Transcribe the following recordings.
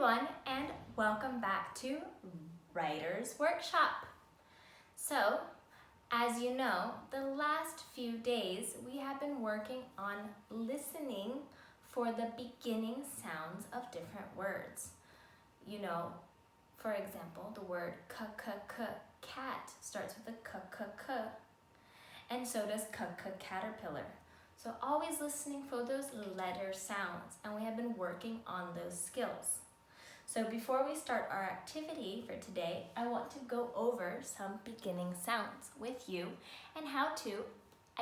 everyone, and welcome back to Writer's Workshop. So, as you know, the last few days we have been working on listening for the beginning sounds of different words. You know, for example, the word cat starts with a k, and so does caterpillar. So always listening for those letter sounds, and we have been working on those skills. So before we start our activity for today, I want to go over some beginning sounds with you and how to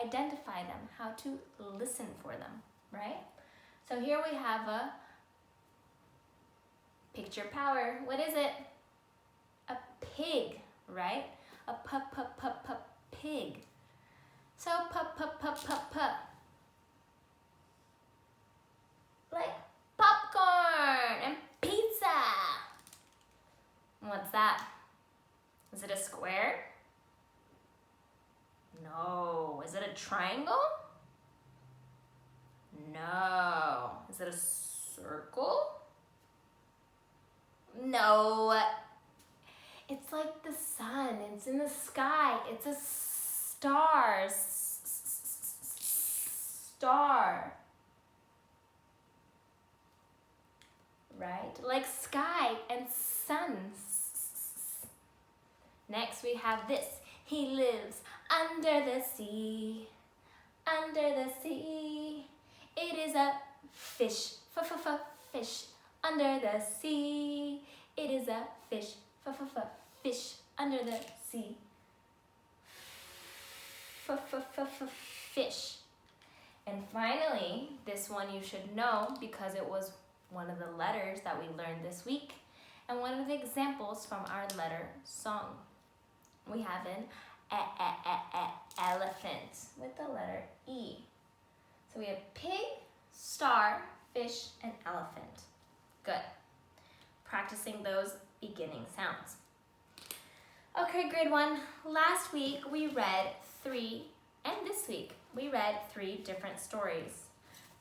identify them, how to listen for them, right? So here we have a picture power. What is it? A pig, right? A pig. So p. Like popcorn and pizza. What's that? Is it a square? No. Is it a triangle? No. Is it a circle? No. It's like the sun. It's in the sky. It's a star. Star. Right? Like sky and sun. Next we have this. He lives under the sea. Under the sea. It is a fish. Fish. Under the sea. It is a fish. Fish. Under the sea. Fish. And finally, this one you should know because it was one of the letters that we learned this week and one of the examples from our letter song. We have an elephant with the letter E. So we have pig, star, fish, and elephant. Good. Practicing those beginning sounds. Okay, grade 1. Last week we read 3, and this week we read 3 different stories.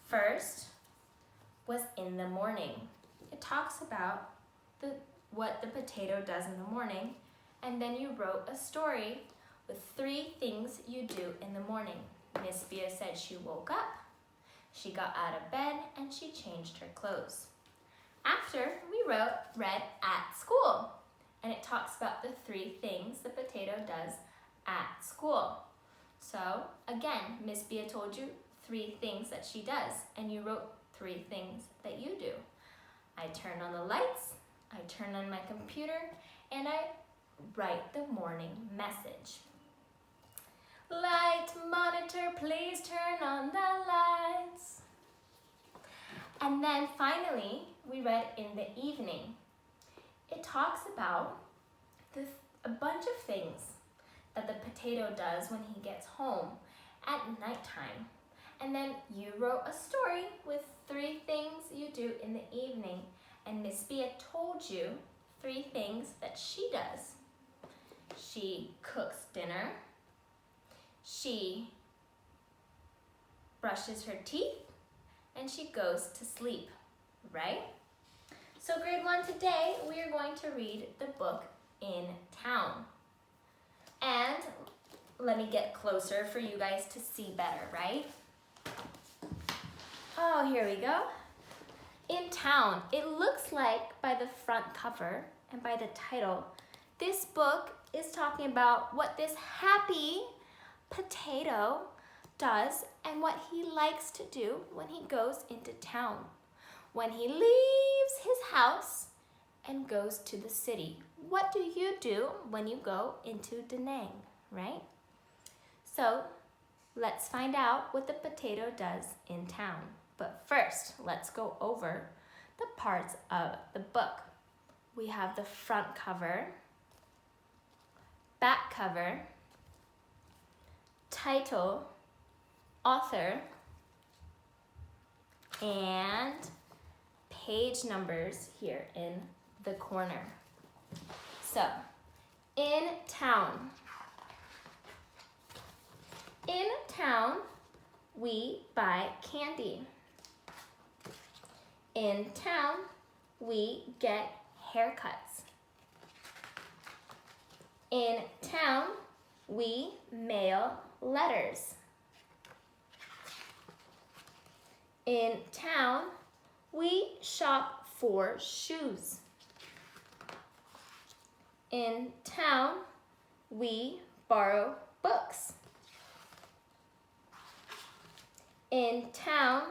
First was In the Morning. It talks about what the potato does in the morning, and then you wrote a story with 3 things you do in the morning. Miss Bia said she woke up, she got out of bed, and she changed her clothes. After, we read At School, and it talks about the 3 things the potato does at school. So, again, Miss Bia told you 3 things that she does, and you wrote 3 things that you do. I turn on the lights, I turn on my computer, and I write the morning message. Light monitor, please turn on the lights. And then finally, we read In the Evening. It talks about a bunch of things that the potato does when he gets home at nighttime. And then you wrote a story with 3 things you do in the evening, and Miss Bia told you 3 things that she does. She cooks dinner, she brushes her teeth, and she goes to sleep, right? So grade 1 today, we are going to read the book In Town. And let me get closer for you guys to see better, right? Oh, here we go. In Town. It looks like by the front cover and by the title, this book is talking about what this happy potato does and what he likes to do when he goes into town. When he leaves his house and goes to the city. What do you do when you go into Da Nang, right? So let's find out what the potato does in town. But first, let's go over the parts of the book. We have the front cover, back cover, title, author, and page numbers here in the corner. So, In Town. In town, we buy candy. In town, we get haircuts. In town, we mail letters. In town, we shop for shoes. In town, we borrow books. In town,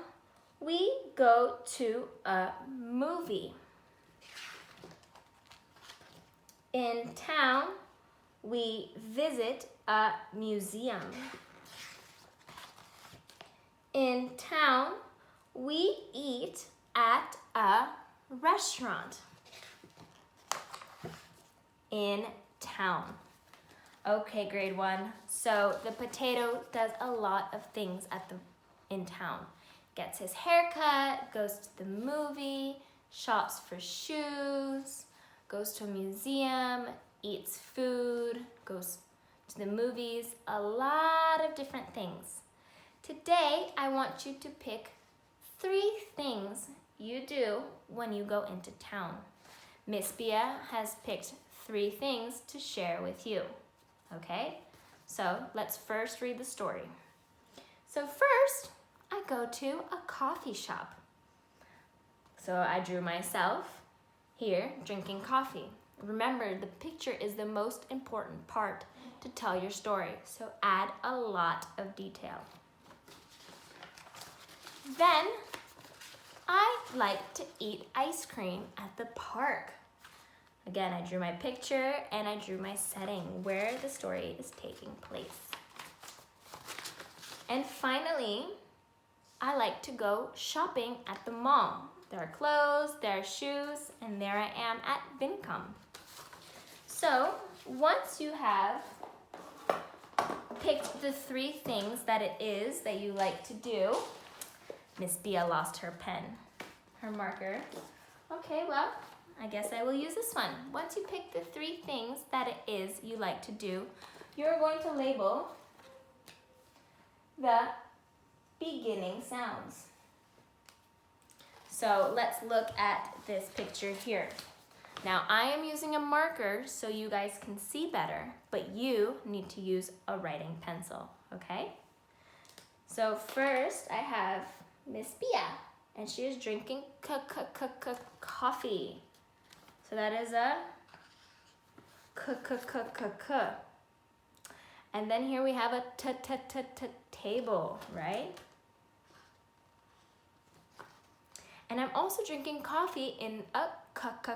we go to a movie. In town, we visit a museum. In town, we eat at a restaurant. In town. Okay, grade 1. So the potato does a lot of things in town. Gets his haircut, goes to the movie, shops for shoes, goes to a museum, eats food, goes to the movies, a lot of different things. Today, I want you to pick 3 things you do when you go into town. Miss Bia has picked 3 things to share with you, okay? So let's first read the story. So first, I go to a coffee shop. So I drew myself here drinking coffee. Remember, the picture is the most important part to tell your story, so add a lot of detail. Then, I like to eat ice cream at the park. Again, I drew my picture and I drew my setting where the story is taking place. And finally, I like to go shopping at the mall. There are clothes, there are shoes, and there I am at Vincom. So, once you have picked the 3 things that it is that you like to do, Miss Bia lost her pen, her marker. Okay, well, I guess I will use this one. Once you pick the 3 things that it is you like to do, you're going to label the beginning sounds. So let's look at this picture here. Now I am using a marker so you guys can see better, but you need to use a writing pencil, okay? So first I have Miss Bia, and she is drinking coffee. So that is a k. And then here we have a table, right? And I'm also drinking coffee in a cup.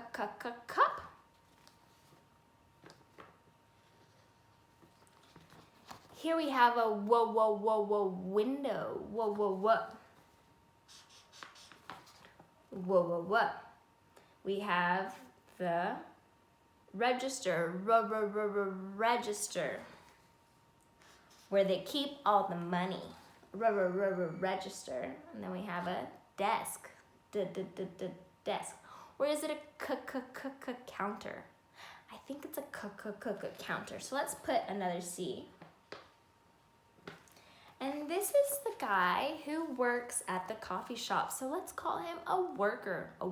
Here we have a window. Whoa. We have the register, register, where they keep all the money, register. And then we have a desk, desk. Or is it a counter? I think it's a counter. So let's put another C. And this is the guy who works at the coffee shop. So let's call him a worker, a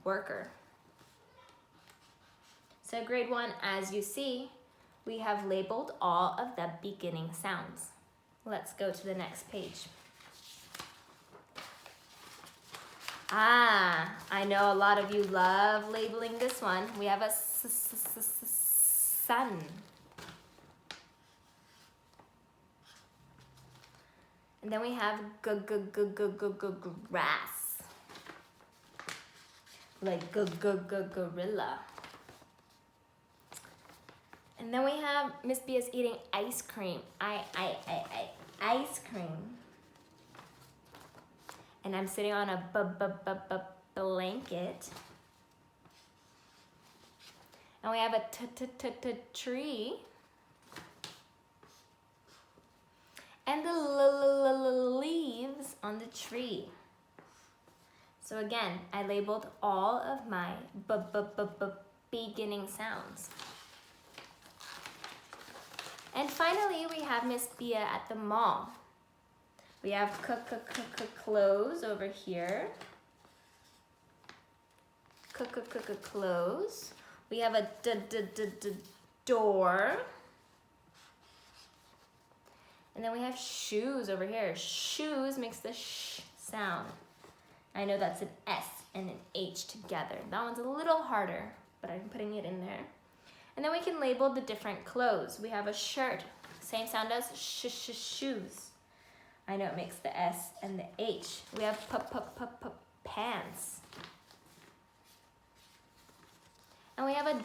worker. So grade 1, as you see, we have labeled all of the beginning sounds. Let's go to the next page. I know a lot of you love labeling this one. We have a sun. And then we have grass. Like gorilla. And then we have Miss Bia's eating ice cream. Ice cream. And I'm sitting on a blanket. And we have a tree. And the leaves on the tree. So again, I labeled all of my beginning sounds. And finally, we have Miss Bia at the mall. We have clothes over here. close. We have a door. And then we have shoes over here. Shoes makes the sh sound. I know that's an S and an H together. That one's a little harder, but I'm putting it in there. And then we can label the different clothes. We have a shirt, same sound as shoes. I know it makes the S and the H. We have pants. And we have a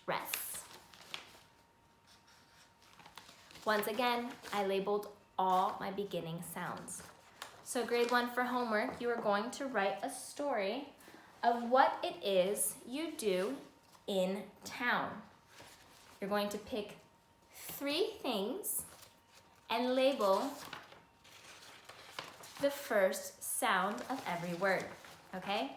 dress. Once again, I labeled all my beginning sounds. So grade 1 for homework, you are going to write a story of what it is you do in town. You're going to pick 3 things and label the first sound of every word, okay?